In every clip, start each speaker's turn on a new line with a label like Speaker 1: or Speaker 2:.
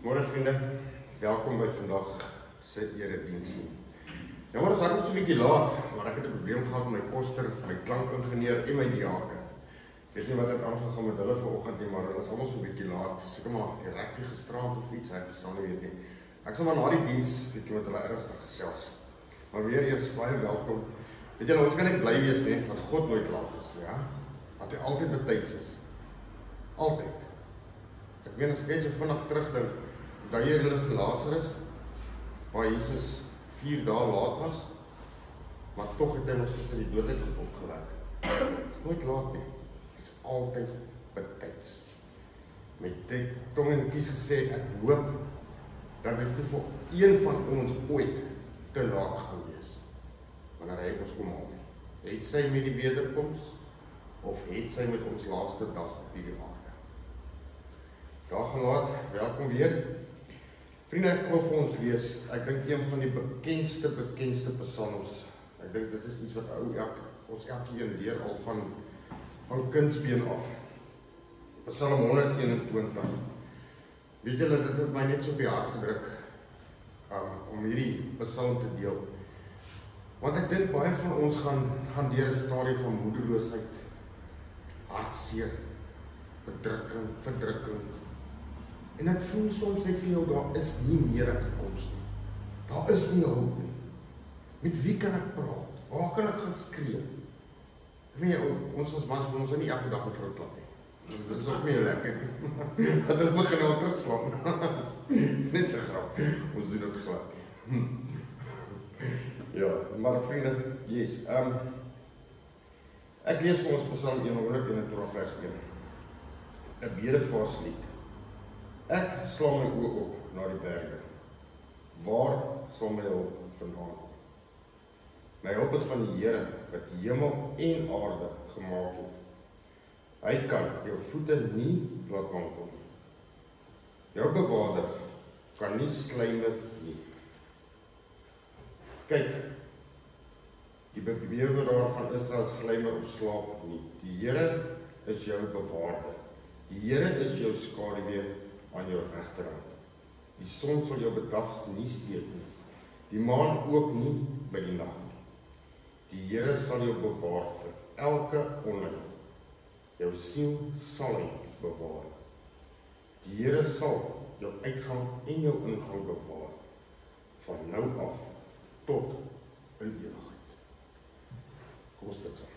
Speaker 1: Môre vriende, welkom by vandag se erediensie. Nou maar ons het so 'n bietjie laat, maar ek het 'n probleem gehad met my koster, my klankingenieur en my diaken. Ek weet nie wat het aangegaan met hulle vanoggend nie, maar hulle is almal so 'n bietjie laat. Seker maar die rugby gisterand of iets, ek sal nie weet nie. Ek sal maar na die diens bietjie met hulle ernstig gesels. Maar weer eens baie welkom. Weet julle, ons kan net bly wees nie, want God nooit laat is, ja? Dat hy altyd betyds is. Altyd. Ek meen as ek net so vinnig terugdink, dat hier hulle vir Lazarus, waar Jesus 4 dae laat was, maar tog het hy ons uit die dood uit opgewek. Dit is nooit laat nie. Dit is altyd betyds. Met dit tong en kies gesê, ek hoop dat dit vir een van ons ooit te laat gaan wees, wanneer hy ons kom haal. Het sy met die wederkoms, of het sy met ons laaste dag op hierdie aarde? Daar gelaat, welkom weer. Vriende, ek wil vir ons lees, ek dink een van die bekendste psalms, ek dink dit is iets wat ons elkeen leer al van kindsbeen af. Psalm 121. Weet julle, dit het my net so op die hart gedruk, om hierdie psalm te deel. Want ek dink baie van ons gaan deur 'n stadium van moedeloosheid, hartseer, bedrukking, verdrukking. En ek voel soms net vir jou, daar is nie meer 'n uitkoms nie. Daar is nie hulp nie. Met wie kan ek praat? Waar kan ek gaan skree? Ek weet jy, ons as mans wil ons nie elke dag 'n vrou klap nie. Dit is ook nie lekker nie. Dat hulle begin al terugslaan. Net 'n grap. Ons doen dit glad. Ja, maar vriende, yes. Ek lees vir ons Psalm 121 vers 1. 'n bedevaarslied. Ek slaan my oë op na die berge. Waar sal my hulp vandaan kom? My hulp is van die Here wat die hemel en aarde gemaak het. Hy kan jou voete nie laat wankel nie. Jou bewaarder kan nie slymer nie. Kyk, die bewerderaar van Israel slymer of slaap nie. Die Here is jou bewaarder. Die Here is jou skaduwee aan jou regterhand. Die son sal jou bedags nie steek nie. Die maan ook nie by die nag nie. Die Here sal jou bewaar vir elke onheil. Jou siel sal hy bewaar. Die Here sal jou uitgang en jou ingang bewaar, van nou af tot in ewigheid. Kom ons bid saam.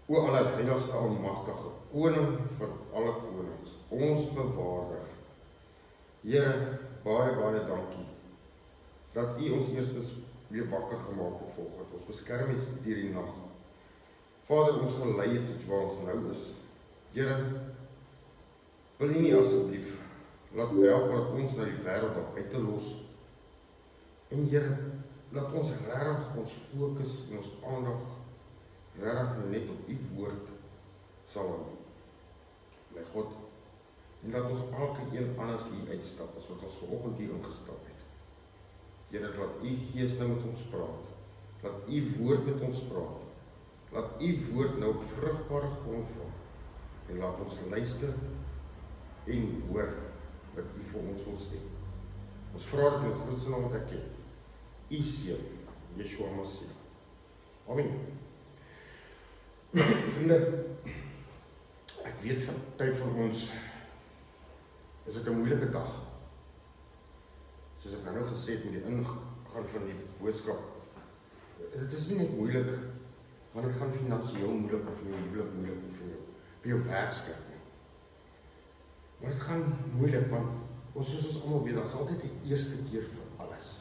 Speaker 1: O allerheiligste almagtige koning van alle konings, ons bewaarder. Here, baie dankie dat U ons eerstens weer wakker gemaak het vanoggend. Ons beskerm ons deur die nag. Vader, ons gelei het tot waar ons nou is. Here, wil U nie asseblief laat help ons na die wêreld daar buite los. En Here, laat ons regtig ons fokus en ons aandag regtig net op U woord sal hou. My God, en laat ons elke een anders hier uitstap as wat ons vanoggend hier ingestap het. Here, laat U Gees nou met ons praat. Laat U woord met ons praat. Laat U woord nou op vrugbare grond val. En laat ons luister en hoor wat U vir ons wil sê. Ons vra dit in die grootste naam wat ek ken. U seun, Yeshua Mashiach. Amen. Vriende, ek weet van tyd van ons is dit 'n moeilike dag. Soos ek nou gesê het met die ingang van die boodskap. Dit is nie net moeilik, want dit gaan finansiëel moeilik of vir jou huwelik moeilik of vir jou by jou werksplek nie. Maar dit gaan moeilik want soos ons almal weet, daar is altyd die eerste keer vir alles.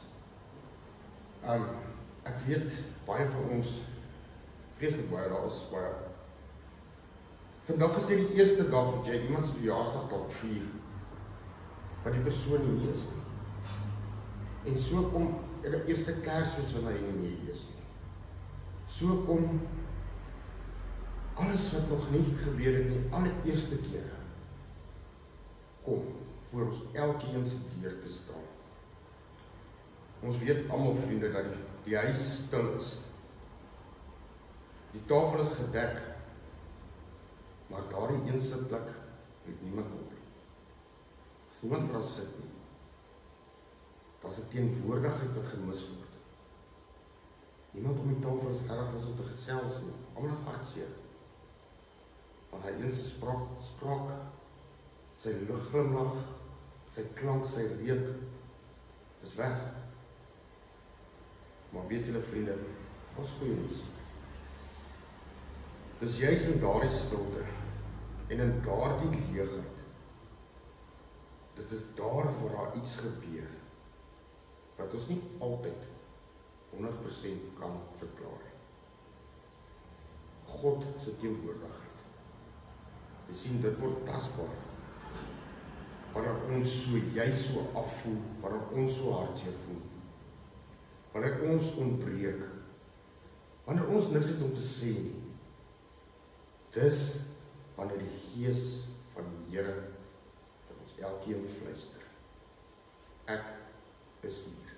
Speaker 1: Ek weet baie van ons vreeslik baie, daar is baie. Vandag is dit die eerste dag wat jy iemand se verjaarsdag dalk vier, wat die persoon nie is nie. En so kom die eerste Kersfees wanneer hy nie hier is nie. So kom alles wat nog nie gebeur het nie, alle eerste keer kom voor ons elkeen se deur te staan. Ons weet almal, vriende, dat die huis stil is. Die tafel is gedek, maar daardie een sitplek het niemand op nie. As niemand vir ons sit nie. Daar's 'n teenwoordigheid wat gemis word. Niemand om die tafel is erg is om te gesels nie. Almal is hartseer. Want hy een se spraak, sy glimlag, sy klank, sy reuk, is weg. Maar weet julle vriende, ons goeie nuus. Dis juis in daardie stilte en in daardie leegheid, dit is daar waar daar iets gebeur, wat ons nie altyd 100% kan verklaar. God se teenwoordigheid. Jy sien, dit word tasbaar. Wanneer ons so juis so afvoel, wanneer ons so hartseer voel, wanneer ons ontbreek, wanneer ons niks het om te sê nie, dis wanneer die Gees van die Here vir ons elkeen fluister. Ek is hier.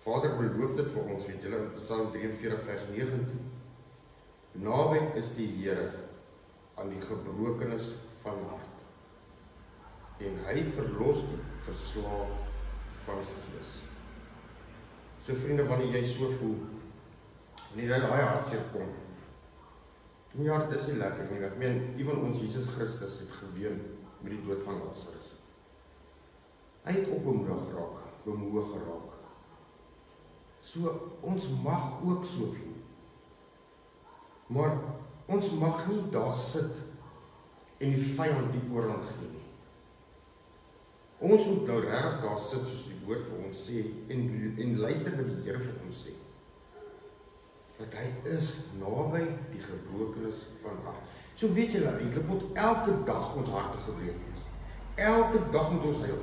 Speaker 1: Vader beloof dit vir ons, weet julle, in Psalm 43 vers 19. Naby is die Here aan die gebrokenes van hart, en hy verlos die verslae van die gees. So vriende, wanneer jy so voel, wanneer jy daai hartseer kom, die hart is nie lekker nie, ek meen, ewen ons Jesus Christus het geween met die dood van Lazarus. Hy het ook bemoedig geraak. So, ons mag ook so voel. Maar, ons mag nie daar sit en die vyand die oorhand gee nie. Ons moet nou regtig daar sit soos die woord vir ons sê en luister wat die Here vir ons sê. Dat hy is naby die gebrokenes van hart. So weet julle, eintlik moet elke dag ons harte gebreek wees. Elke dag moet ons huil.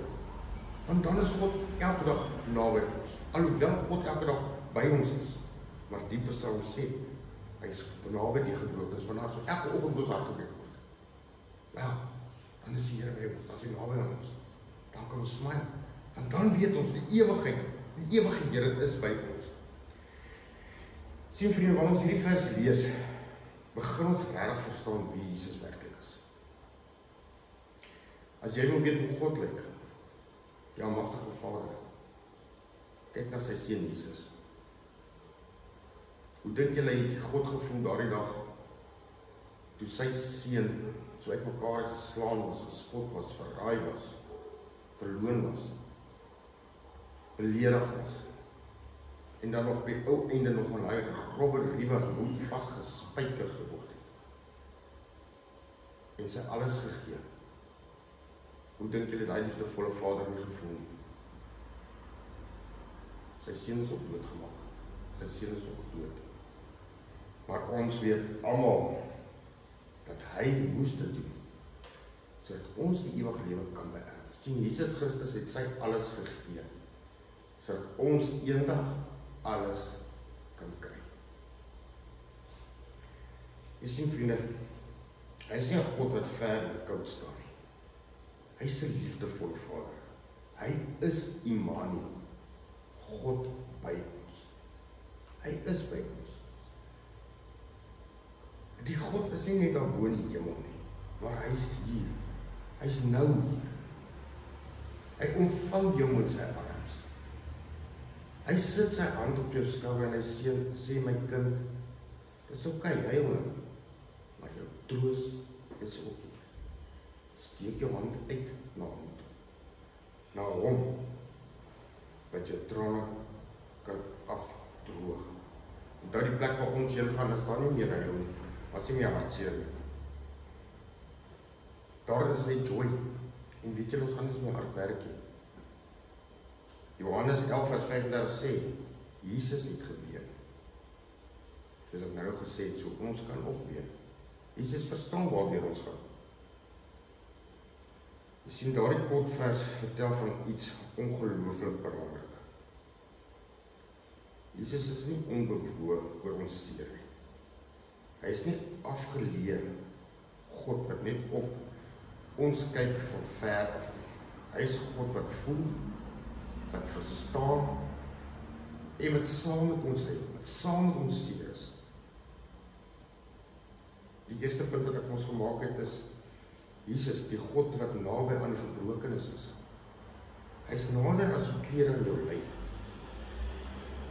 Speaker 1: Want dan is God elke dag naby ons. Alhoewel God elke dag by ons is. Maar die Psalm sê, hy is naby die gebrokenes van hart. So elke oggend moet ons hart gebreek word. Wel, dan is die Here by ons, dan is hy naby aan ons. Dan kan ons smile. Want dan weet ons, die ewige Here is by ons. Sien vriende, wanneer ons hierdie vers lees, begin ons regtig verstaan wie Jesus werklik is. As jy wil weet hoe God lyk, die almagtige Vader, kyk na sy seun Jesus. Hoe dink julle het God gevoel daardie dag, toe sy seun so uitmekaar geslaan was, gespot was, verraai was, verloon was, beledig was, en dan nog op die ou einde nog aan hy grove riewe hout vasgespijker geword het. En sy alles gegee. Hoe dink julle die liefdevolle Vader nie gevoel nie? Sy seun is op dood gemaak. Sy seun is op dood. Maar ons weet almal dat hy moes dit doen, sodat ons die ewige lewe kan beerf. Sien, Jesus Christus het sy alles gegee, sodat ons eendag alles kan kry. Jy sien vriende, hy is nie 'n God wat ver en koud staan nie. Hy is 'n liefdevolle Vader. Hy is Immanuel, God by ons. Hy is by ons. Die God is nie net daar bo in die hemel nie, maar hy is hier. Hy is nou hier. Hy ontvang jou met sy arms. Hy sit sy hand op jou skouer en hy sê my kind, dis oké, hy hoor, maar jou troos is ook hier. Steek jou hand uit na hom toe. Na hom, wat jou trane kan afdroog. Onthou die plek waar ons heen gaan, is daar nie meer huil nie, as nie meer hartseer nie. Daar is net joy, en weet jy, ons gaan nie meer hard werk nie. Johannes 11 vers 35 sê, Jesus het geween. Soos ek nou gesê het, so ons kan ook ween. Jesus verstaan waardeur ons gaan. Jy sien, daardie kort vers vertel van iets ongelooflik belangrik. Jesus is nie onbewoon oor ons seer nie. Hy is nie afgeleë God wat net op ons kyk van ver af nie. Hy is God wat voel, wat verstaan, en wat saam met ons leef, wat saam met ons seer is. Die eerste punt wat ek ons gemaak het is, Jesus, die God wat naby aan die gebrokenes is. Hy is nader as die klere in jou lyf.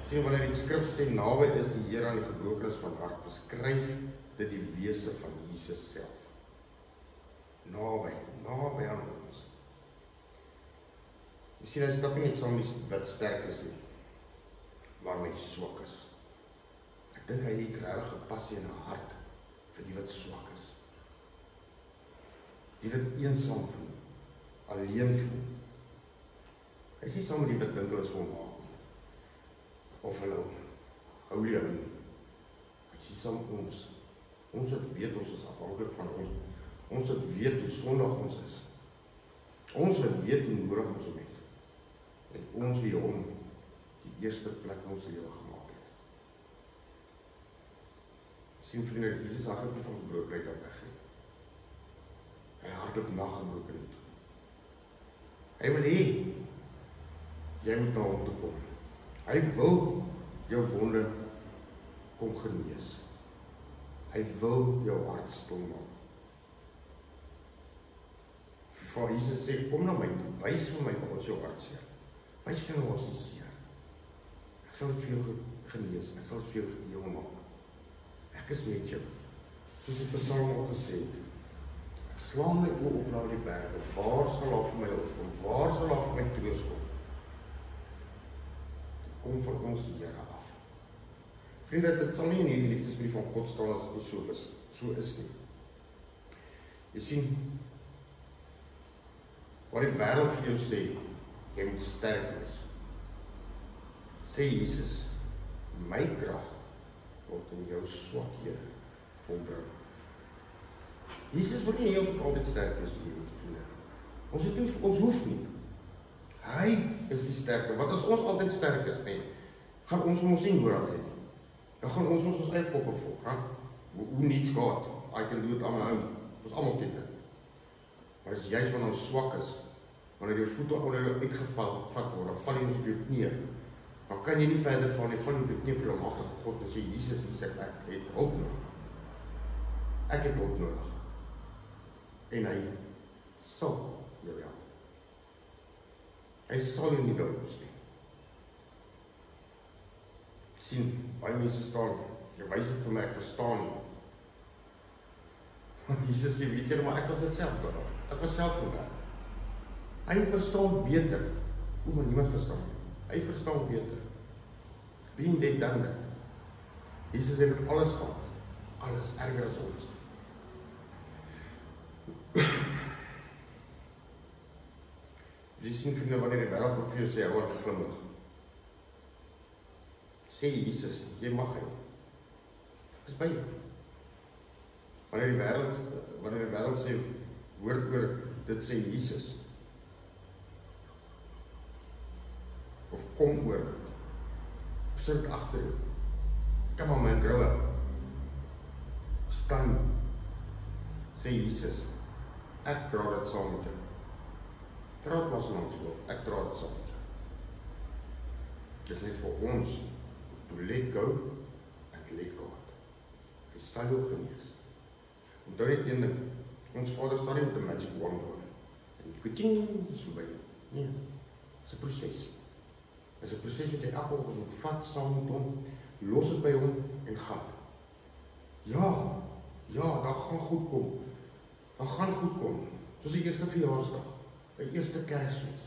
Speaker 1: Sien, wanneer die skrif sê, naby is die Here aan die gebrokenes van hart, beskryf dit die wese van Jesus self. Naby aan ons. Jy sien, hy stap nie net saam die wat sterk is nie, maar met die swak is. Ek dink hy het regtig 'n passie en 'n hart vir die wat swak is. Die wat eensaam voel, alleen voel. Hy is nie saam met die wat dink hulle is volmaak nie, of hulle hou nie. Hy is saam met ons. Ons wat weet ons is afhanklik van ons. Ons wat weet hoe sondig ons is. Ons wat weet hoe nodig ons hom het. En ons wie hom die eerste plek in ons lewe gemaak het. Sien vriende, Jesus hardloop nie van gebrokenheid af weg nie. Hy hardloop na gebrokenheid toe. Hy wil hê jy moet na hom toe kom. Hy wil jou wonde kom genees. Hy wil jou hart stil maak. Vir Jesus sê, kom na my toe, wys vir my wat jou hart seer. Wys vir my wat jy seer. Ek sal dit vir jou genees, ek sal dit vir jou heel maak. Ek is met jou. Soos die Psalm al gesê het, ek slaan my oë op na die berge, waar sal daar vir my hulp kom? Waar sal daar vir my troos kom? Dit kom van ons die Here af. Vriende, dit sal nie in hierdie liefdesbrief van God staan as dit so is nie. Jy sien, wat die wêreld vir jou sê, jy moet sterk wees. Sê Jesus, my krag word in jou swakhede volbring. Jesus wil nie ons altyd sterk wees nie, vriende. Ons hoef nie. Hy is die sterkte. Wat as ons altyd sterk is, nie, gaan ons nie nodig hê. Dan gaan ons ons eie koppe volg. Hoe niets God, I can do it on my own. Ons almal ken dit. Maar as juist wanneer ons swak is, wanneer jou voete onder jou uitgevat word, dan val jy ons op jou knie. Dan kan jy nie verder val nie, val jy op jou knie vir jou magtige God en sê, Jesus, hy sê, ek het hulp nodig. Ek het hulp nodig. En hy sal jou help. Hy sal jou nie los nie. Sien, baie mense staan, jy wys dit vir my, ek verstaan nie. Jesus sê, weet jy, maar ek was dit self daar. Ek was self vandaag. Hy verstaan beter. Maar niemand verstaan nie. Hy verstaan beter. Being dead done that. Jesus het alles gehad. Alles erger as ons. Jy sien vriende, wanneer die wêreld ook vir jou sê, hy word glimlag. Sê Jesus, jy mag hy. Ek is by jou. Wanneer die wêreld sê, woord oor, dit sê Jesus. Of kom oor dit. Of sit agter jou. Come on man, grow up. Staan. Sê Jesus, ek dra dit saam met jou. Dra dit maar so langs jou. Ek dra dit saam met jou. Dis net vir ons, to let go, and let God. Hy sal jou genees. Onthou net een ding, ons Vader staan nie met 'n magic wand daar. En kuting, is verby. Nee, dis 'n proses. Dis 'n proses wat jy elke oggend moet vat saam met hom, los dit by hom en gaan. Ja, daar gaan goed kom. Daar gaan goed kom. Soos die eerste verjaarsdag, die eerste Kersfees.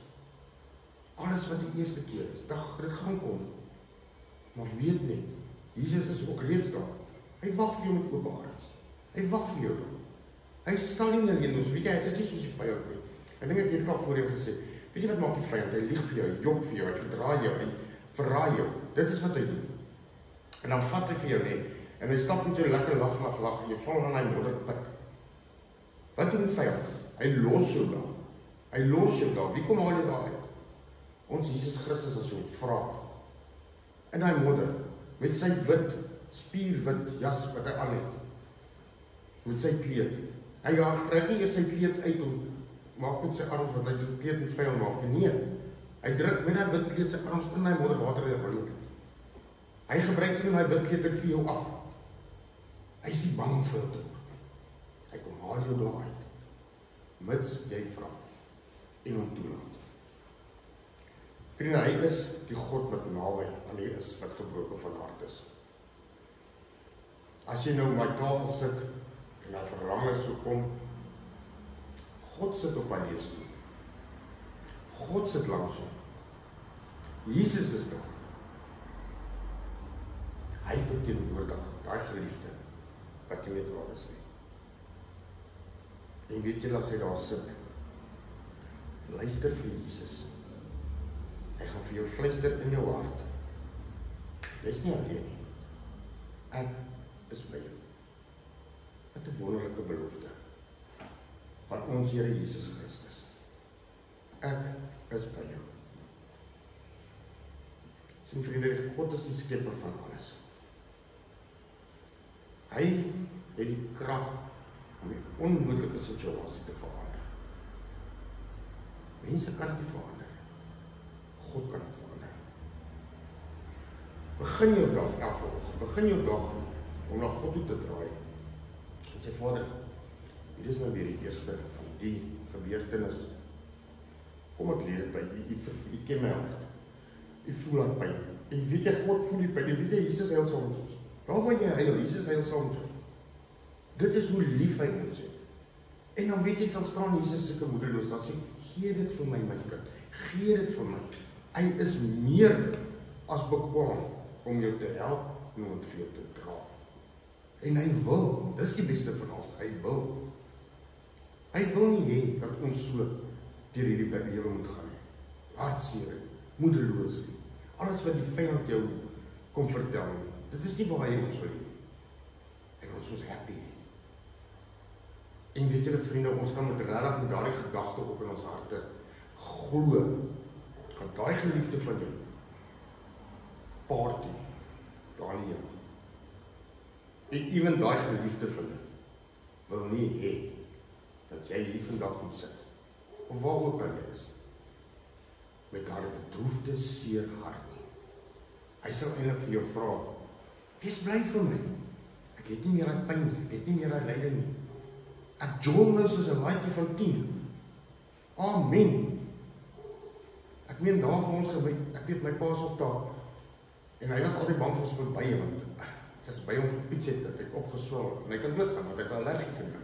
Speaker 1: Alles wat die eerste keer is, dit gaan kom. Maar weet net, Jesus is ook reeds daar. Hy wag vir jou met oop arms. Hy wag vir jou daar. Hy sal nie alleen ons, weet jy, hy is nie soos die vyand nie. Ek dink ek het al voorheen gesê, weet jy wat maak die vyand? Hy lieg vir jou, hy jok vir jou, hy verdraai jou, hy verraai jou. Dit is wat hy doen. En dan vat hy vir jou net, en hy stap met jou lekker lag, en jy val aan hy modderput. Wat doen die vyand? Hy los jou daar. Hy los jou daar. Wie kom haal jy daar uit? Ons Jesus Christus as jou vra. En hy modder, met sy wit, spierwit jas wat hy aan het. Met sy kleed. Hy trek nie eers sy kleed uit om maak met sy arms wat hy die kleed met vuil maak. Nee, hy druk met hy wit kleed sy arms in hy modderwater en hy het. Hy gebruik nie hy wit kleed vir jou af. Hy is nie bang vir jou te word. Hy kom haal jou daar uit. mits jy vra en hom toelaat. Vriende, hy is die God wat naby aan u is, wat gebroken van hart is. As jy nou op my tafel sit, en hy verlang is so kom, God sit op aan leesstoel. God sit langs hom. Jesus is daar. Hy verteenwoordig daai geliefde, wat jy met haar is. En weet jy, as hy daar sit, luister vir Jesus. Hy gaan vir jou fluister in jou hart. Jy is nie alleen nie. Ek is by jou. Wat 'n wonderlike belofte van ons Here Jesus Christus. Ek is by jou. Sien vriende, God is die skepper van alles. Hy het die krag om die onmoontlike situasie te verander. Mense kan dit verander. God kan dit verander. Begin jou dag elke oggend. Begin jou dag om na God toe te draai. En sê, Vader, hier is nou weer die eerste van die gebeurtenis. Kom ek leer dit by u ken my hart. U voel aan pyn. En weet jy, God voel die pyn. En weet jy, Jesus heil saam met ons. Waar wil jy heil? Jesus heil saam met ons. Dit is hoe lief hy ons het. En dan weet jy, dan staan Jesus sulke moedeloos, dan sê, gee dit vir my kind. Gee dit vir my. Hy is meer as bekwam om jou te help en om vir jou te dra. En hy wil, dis die beste van ons, hy wil. Hy wil nie hê dat ons so deur hierdie lewe moet gaan. Hartseer, moedeloos, alles wat die vyand jou kom vertel nie. Dit is nie waar hy ons wil hê. Hy wil ons happy. En weet julle vriende, ons kan met regtig met daardie gedagte op in ons harte glo, dat daai geliefde van jou party daar in die hemel. En ewen daai geliefde van jou wil nie hê dat jy hier vandag moet sit, of waar ook al jy is, met daardie bedroefde, seer hart nie. Hy sal eintlik vir jou vra, wees bly vir my. Ek het nie meer aan pyn nie, ek het nie meer aan lyding nie. Ek jol nou soos 'n laaitjie van 10. Amen. Ek meen daar vir ons gebed, ek weet my pa is op daar, en hy was altyd bang vir ons verby, want as by hom gepiets het, dat hy opgeswel, en hy kan doodgaan, want hy het allergie vir my.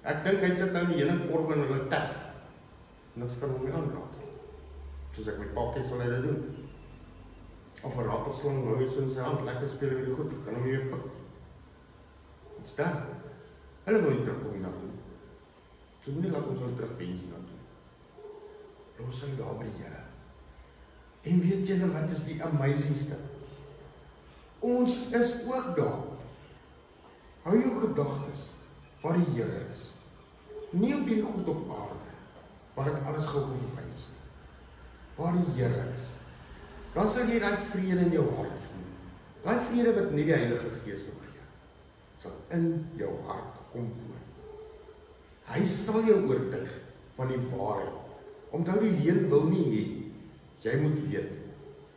Speaker 1: Ek dink hy sit nou in die heuningkorwe in hulle tek, en niks kan hom nie aanraak. Soos ek my pa ken, sal hy dit doen. Of 'n ratelslang nou so in sy hand, lekker speel weer goed, kan hom weer pik. Wat staan? Hulle wil nie terugkom na toe. So moet nie laat ons hulle terugwens na toe. Los hulle daar by die Here. En weet julle wat is die amazingste? Ons is ook daar. Hou jou gedagtes waar die Here is. Nie op hierdie goed op aarde, waar dit alles gou verby is nie. Waar die Here is. Dan sal jy daai vrede in jou hart voel. Daai vrede wat nie die Heilige Gees kan gee, sal in jou hart kom woon. Hy sal jou oortuig van die waarheid. Onthou, die leuen wil nie hê jy moet weet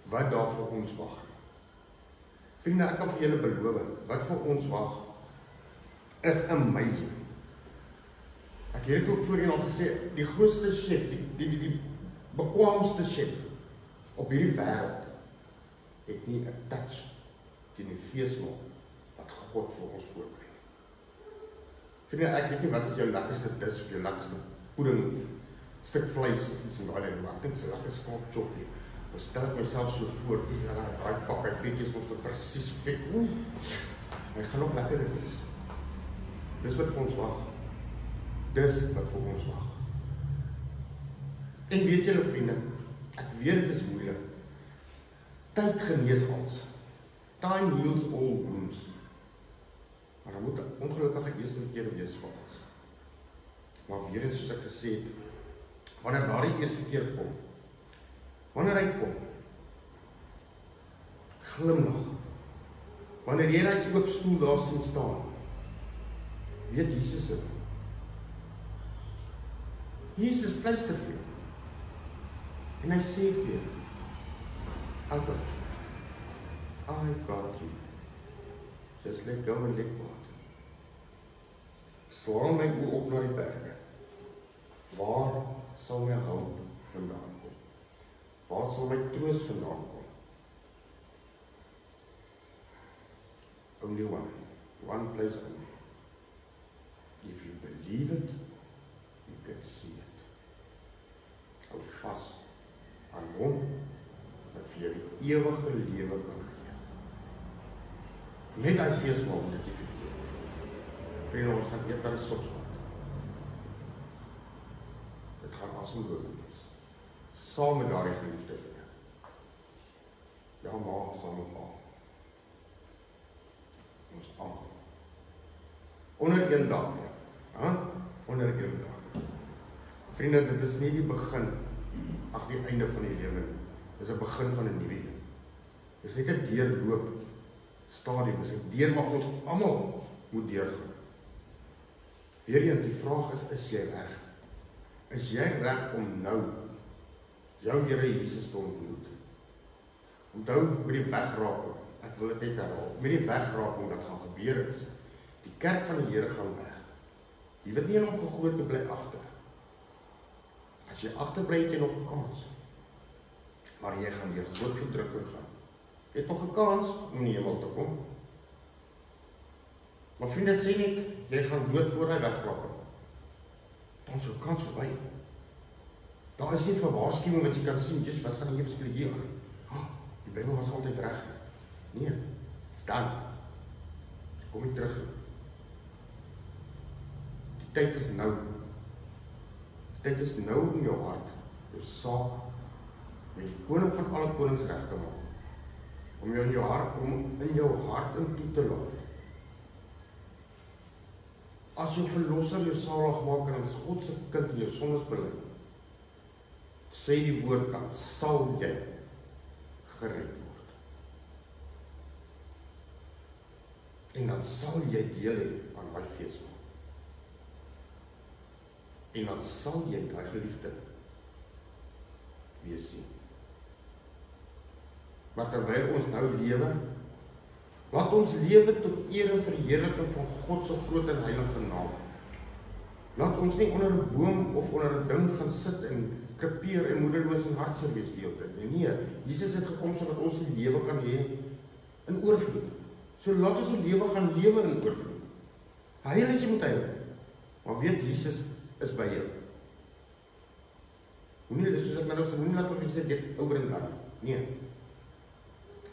Speaker 1: wat daar vir ons wag. Vriende, ek kan vir julle beloof, wat vir ons wag is amazing. Ek het ook voorheen al gesê, die grootste chef, die bekwaamste chef op hierdie wêreld het nie 'n touch teen die feesmaal wat God vir ons voorberei. Vriende, ek weet nie wat is jou lekkerste dis of jou lekkerste pudding of stuk vleis of iets in daai lyn, maar ek dink so lekker skaap choppie. Dan stel ek myself so voor, daai pak hy vetjies mos tot presies vet. Hy gaan nog lekkerder wees. Dis wat vir ons wag. Dis wat vir ons wag. En weet julle vriende, ek weet dit is moeilik. Tyd genees alles. Time heals all wounds. Maar daar moet 'n ongelukkige eerste keer wees vir ons. Maar weer eens soos ek gesê het, wanneer daardie eerste keer kom, wanneer hy kom, glimlag. Wanneer jy daai oop stoel daar sien staan, weet Jesus dit. Jesus fluister vir jou. En hy sê vir jou, I got you. I got you. Just let go and let God. Ek slaan my oë op na die berge. waar sal my hulp vandaan kom? Waar sal my troos vandaan kom? Only one place only. If you believe it, you can see it. Hou vas aan hom, wat vir jou die ewige lewe kan gee. Net hy feesmaal om dit te vergeet. Vriende, ons gaan eet naar die Sopsgat. Dit gaan asemlopend wees. Saam met daardie geliefde vriende. Ja, ma, saam met pa. Ons almal. Onder een dak weer. Ja? Onder een dak. Vriende, dit is nie die begin, die einde van die lewe nie. Dit is 'n begin van 'n nuwe een. Dit is net 'n deurloop stadium, dit is 'n deur wat ons almal moet deurgaan. Weereens, die vraag is jy reg? Is jy reg om nou jou Here Jesus te ontmoet? Onthou met die wegraping, ek wil dit net herhaal, met die wegraping wat gaan gebeur is, die kerk van die Here gaan weg. Jy word nie in hom gegooi te bly agter. As jy agterbly het jy nog 'n kans. Maar jy gaan weer groot verdrukking gaan. Jy het nog 'n kans om in die hemel te kom. Maar vriende, sê net, jy gaan dood voor hy wegraping. Dan is jou kans verby. Daar is nie 'n waarskuwing wat jy kan sien, Jesus, wat gaan hier verskil hier aan? Die Bybel was altyd reg. Nee, dit's dan. Jy kom nie terug nie. Die tyd is nou. Die tyd is nou om jou hart, jou saak, met die koning van alle konings reg te maak. Om jou in jou hart in toe te laat. As jou verlosser jou salig maak en as God se kind in jou sondes bely, sê die woord, dan sal jy gered word. En dan sal jy deel hê aan daai feesmaal. En dan sal jy daai geliefde weer sien. Maar terwyl ons nou lewe, laat ons lewe tot eer en verheerliking van God se groot en heilige naam. Laat ons nie onder 'n boom of onder 'n ding gaan sit en krepeer en moedeloos en hartseer wees die hele tyd. Nee, Jesus het gekom sodat ons 'n lewe kan hê in oorvloed. So laat ons 'n lewe gaan lewe in oorvloed. Huil as jy moet huil, maar weet Jesus is by jou. Moenie, soos ek nou sê, moenie laat of jy sê dit oor en dan. Nee.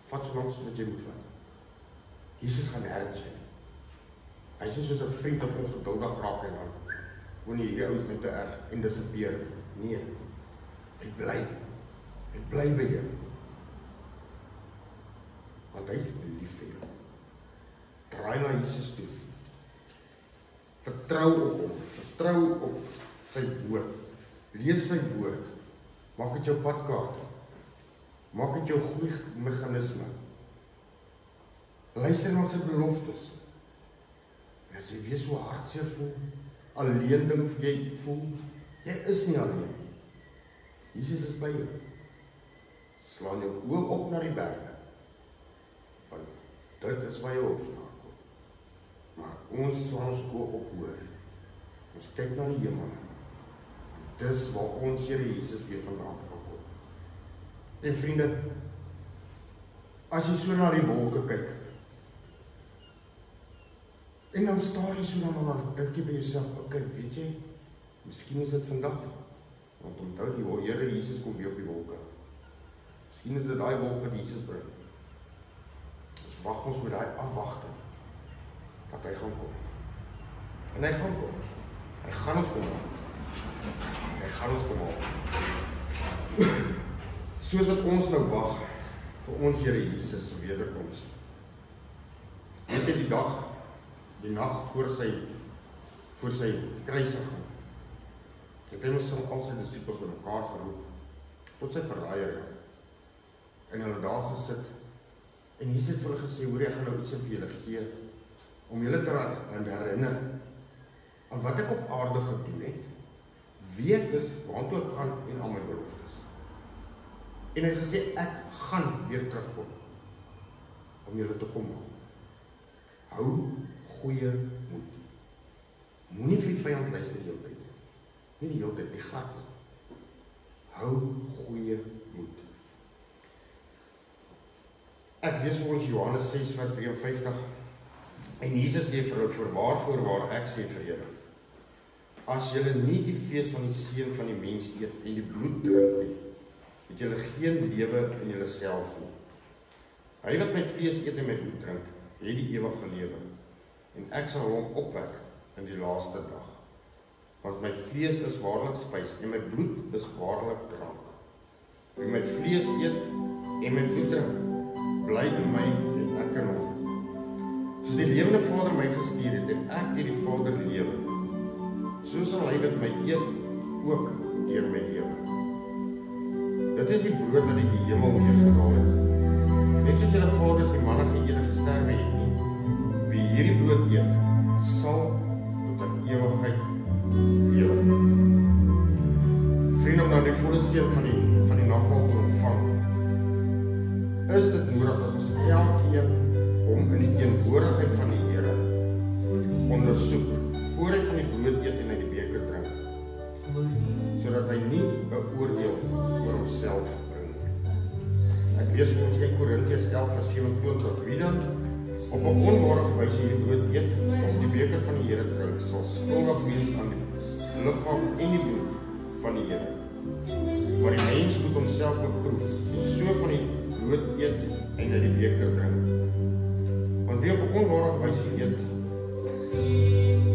Speaker 1: Vat so lank wat jy moet vat. Jesus gaan nêrens heen. Hy is soos 'n vriend wat ongeduldig raak en dan wanneer hierdie ouens net te erg en disappear. Nee. Hy bly by jou. Want hy is lief vir jou. Draai na Jesus toe. Vertrou op hom. Vertrou op sy woord. Lees sy woord. Maak dit jou padkaart. Maak dit jou groeimeganisme. Luister na sy beloftes. En as jy weer so hartseer voel, alleen ding jy voel, jy is nie alleen. Jesus is by jou. Slaan jou oog op na die berge. Want dit is waar jou hulp vandaan kom. Maar ons slaan ons oog op hoor. Ons kyk na die hemel. Dis waar ons Here Jesus weer vandaan kan kom. En vriende, as jy so na die wolke kyk, en dan staar jy so dan dink jy by jouself, okay, weet jy, miskien is dit vandag, want onthou die Here Jesus kom weer op die wolke. Miskien is dit daai wolk wat Jesus bring. Ons wag ons met daai afwagting, dat hy gaan kom. En hy gaan kom. Hy gaan ons kom haal. Hy gaan ons kom haal. Soos wat ons nou wag vir ons Here Jesus se wederkoms. Weet jy die dag, die nag voor sy kruisiging, het hy mos al sy disippels bymekaar geroep, tot sy verraaier, en hulle daar gesit, en Jesus het vir hulle gesê, hoor, ek gaan nou iets vir julle gee, om julle te herinner, aan wat ek op aarde gedoen het, wie ek is, waantoe ek gaan, en al my beloftes. En hy het gesê, ek gaan weer terugkom, om julle te kom haal. Hou goeie moed. Moenie vir die vyand luister die hele tyd nie. Nie die hele tyd, nie glad nie. Hou goeie moed. Ek lees vir ons Johannes 6 vers 53. En Jesus sê vir hulle, voorwaar ek sê vir julle, as julle nie die vlees van die seun van die mens eet en die bloed drink nie, het julle geen lewe in julleself nie. Hy wat my vlees eet en my bloed drink, het die ewige lewe, en ek sal hom opwek in die laaste dag. Want my vlees is waarlik spys en my bloed is waarlik drank. Wie my vlees eet en my bloed drink, bly in my en ek in hom. Soos die lewende Vader my gestuur het en ek deur die Vader lewe, so sal hy wat my eet ook deur my lewe. Dit is die brood wat uit die hemel neergedaal het. Net soos julle vaders die manna geëet gesterwe het nie. Wie hierdie brood eet, sal tot in ewigheid lewe. Vriende, om nou die volle seën van die nagmaal te ontvang, is dit nodig dat ons elkeen hom in die teenwoordigheid van die Here ondersoek, voor hy van die brood eet en hy die beker drink, sodat hy nie 'n oordeel oor homself bring. Ek lees vir ons 1 Korintiërs 11 vers 27. Wie dan op 'n onwaardige wyse die brood eet of die beker van die Here drink, sal skuldig wees aan die liggaam en die bloed van die Here. Maar die mens moet homself beproef, so van die brood eet en uit die beker drink. Want wie op 'n onwaardige wyse eet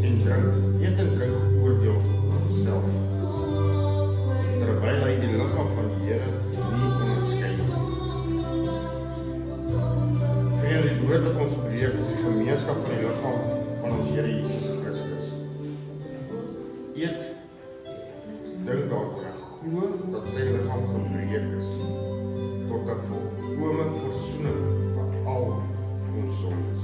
Speaker 1: en drink oordeel oor homself, terwyl hy die liggaam van die Here nie onderskei nie. Vriende, die brood wat ons breek is die gemeenskap van die liggaam van ons Here Jesus Christus. Eet, dink daaroor en glo dat sy liggaam gebreek is tot 'n volkome versoening van al ons sondes.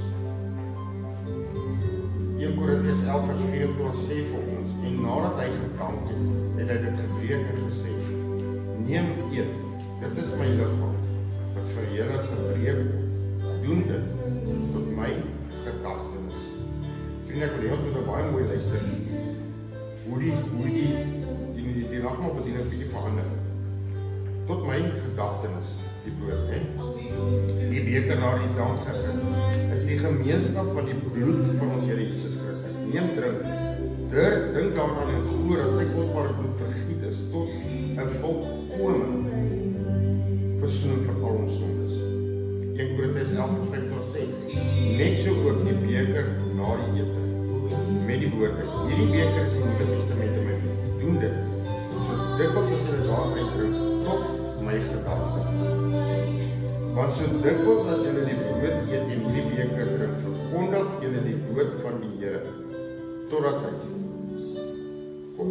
Speaker 1: 1 Korintiërs 11 vers 24 sê vir ons, en nadat hy gedank het hy dit gebreek en gesê, neem, eet, dit is my liggaam wat vir julle gebreek word. Doen dit tot my gedagtenis. Vriende, ek wil ons moet baie mooi luister hoe die nagmaalbediening bietjie verander. Tot my gedagtenis, die brood, die beker na die danksegging, is die gemeenskap van die bloed van ons Here Jesus Christus. Neem, drink, dink daaraan en glo dat sy kosbare bloed vergiet is tot 'n volkome versoening vir al ons sondes. 1 Korintiërs 11:25 sê, net so ook die beker na die ete, met die woorde, hierdie beker is die Nuwe Testament in my bloed. Doen dit, so dikwels as julle daaruit drink, tot my gedagtenis. Want so dikwels as julle die brood eet en hierdie beker drink, verkondig julle die dood van die Here, totdat hy kom.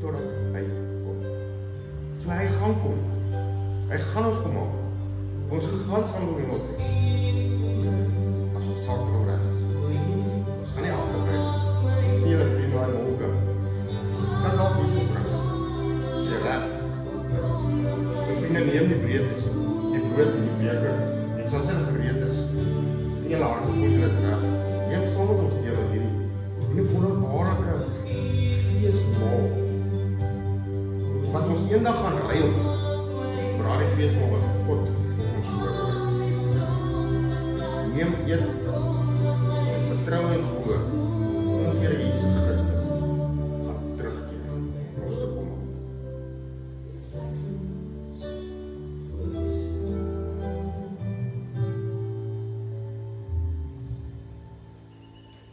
Speaker 1: Totdat hy kom. So hy gaan kom. Hy gaan ons kom haal. Ons gaan saam met hom op. As ons saak nou reg is. Ons gaan nie agterbly nie. Ons sien julle vriende daai wolke. Dan laat Jesus bring. As jy reg. So vriende, neem die brood en die beker. En soos hulle gereed is, in julle harte voel julle is reg. Neem saam met ons deel aan hierdie wonderbaarlike feesmaal. Wat ons eendag gaan ruil vir daardie feesmaal wat God ons voorberei. Neem, eet, en vertrou en glo, ons Here Jesus Christus gaan terugkeer om ons te kom.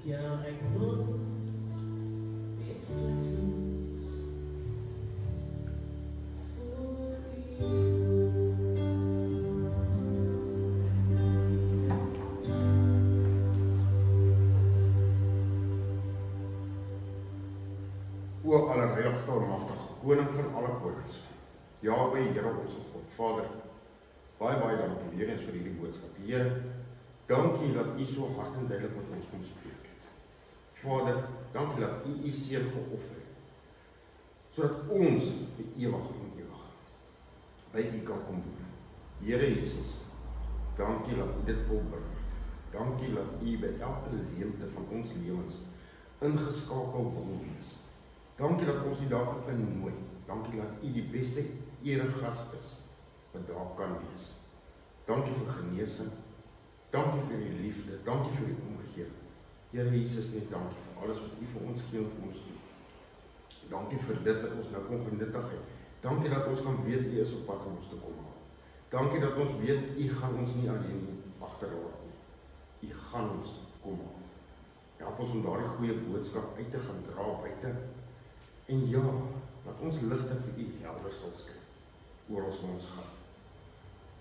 Speaker 2: Ja, ek wil
Speaker 1: O allerheiligste almagtige koning van alle konings, Jahwe, Here ons God, Vader, baie dankie weer eens vir hierdie boodskap. Here, dankie dat U so hard en duidelik met ons kom spreek het. Vader, dankie dat U U seun geoffer het, sodat ons vir ewig en ewig by U kan kom woon. Here Jesus, dankie dat U dit volbring het. Dankie dat U by elke leemte van ons lewens ingeskakel wil wees. Dankie dat ons U daar kan innooi. Dankie dat U die beste eregas is wat daar kan wees. Dankie vir genesing. Dankie vir U liefde. Dankie vir U omgee. Here Jesus, net dankie vir alles wat U vir ons gee en vir ons doen. Dankie vir dit wat ons nou kon genuttig het. Dankie dat ons kan weet U is op pad om ons te kom haal. Dankie dat ons weet U gaan ons nie alleen agterlaat nie. U gaan ons kom haal. Help ons om daardie goeie boodskap uit te gaan dra buite. En ja, laat ons ligte vir U helder sal skyn oor ons gaan.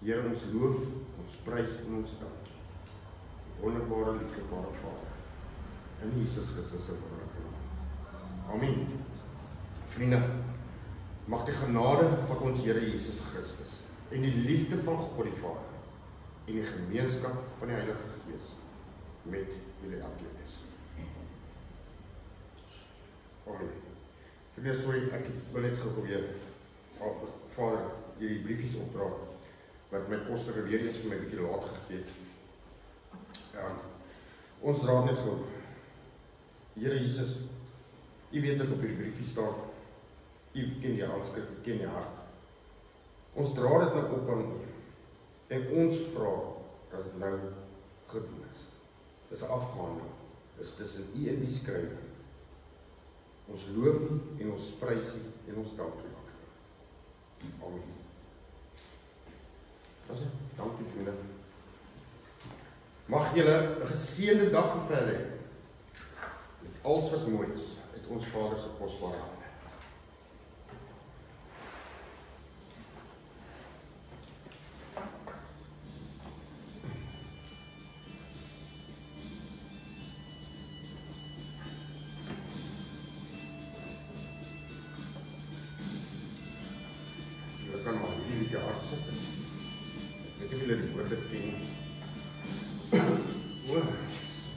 Speaker 1: Here, ons loof, ons prys en ons dankie. Wonderbare, liefdebare Vader. In Jesus Christus se wonderlike naam. Amen. Vriende, mag die genade van ons Here Jesus Christus en die liefde van God die Vader en die gemeenskap van die Heilige Gees met julle elkeen wees. Amen. Vriende, sorry, ek wil net gou weer Vader, hierdie briefies opdraag wat my koster weer eens vir my bietjie laat gegee het. Ons dra net gou. Here Jesus, U weet wat op hierdie briefie staan. U ken die handskrif, U ken die hart. Ons dra dit nou op aan U. En ons vra dat dit nou gedoen is. Dis 'n afgehandel. Dis tussen U en die skrywer. Ons loof U en ons prys U en ons dank U daarvoor. Amen. Dankie vriende. Mag julle 'n geseënde dag verder hê. Met alles wat mooi is uit ons Vader se kosbare hande. Julle kan maar hierdie liedjie hardsit. Ek weet nie of julle die woorde ken nie. O,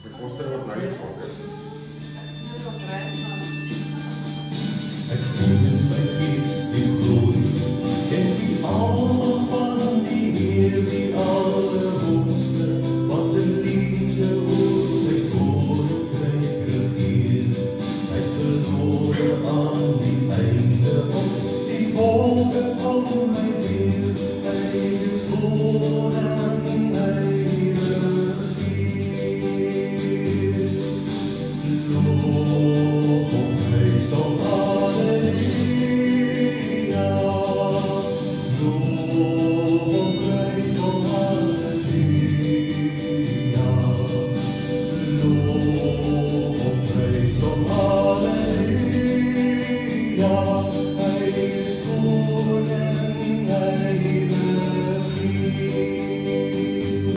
Speaker 1: die koster word nou nie van dit.
Speaker 2: Ek sien my gees die glorie en die almal van die Heer die Allerhoogste, wat in liefde oor sy koninkryk regeer. Hy het geloof aan die einde op die wolke al my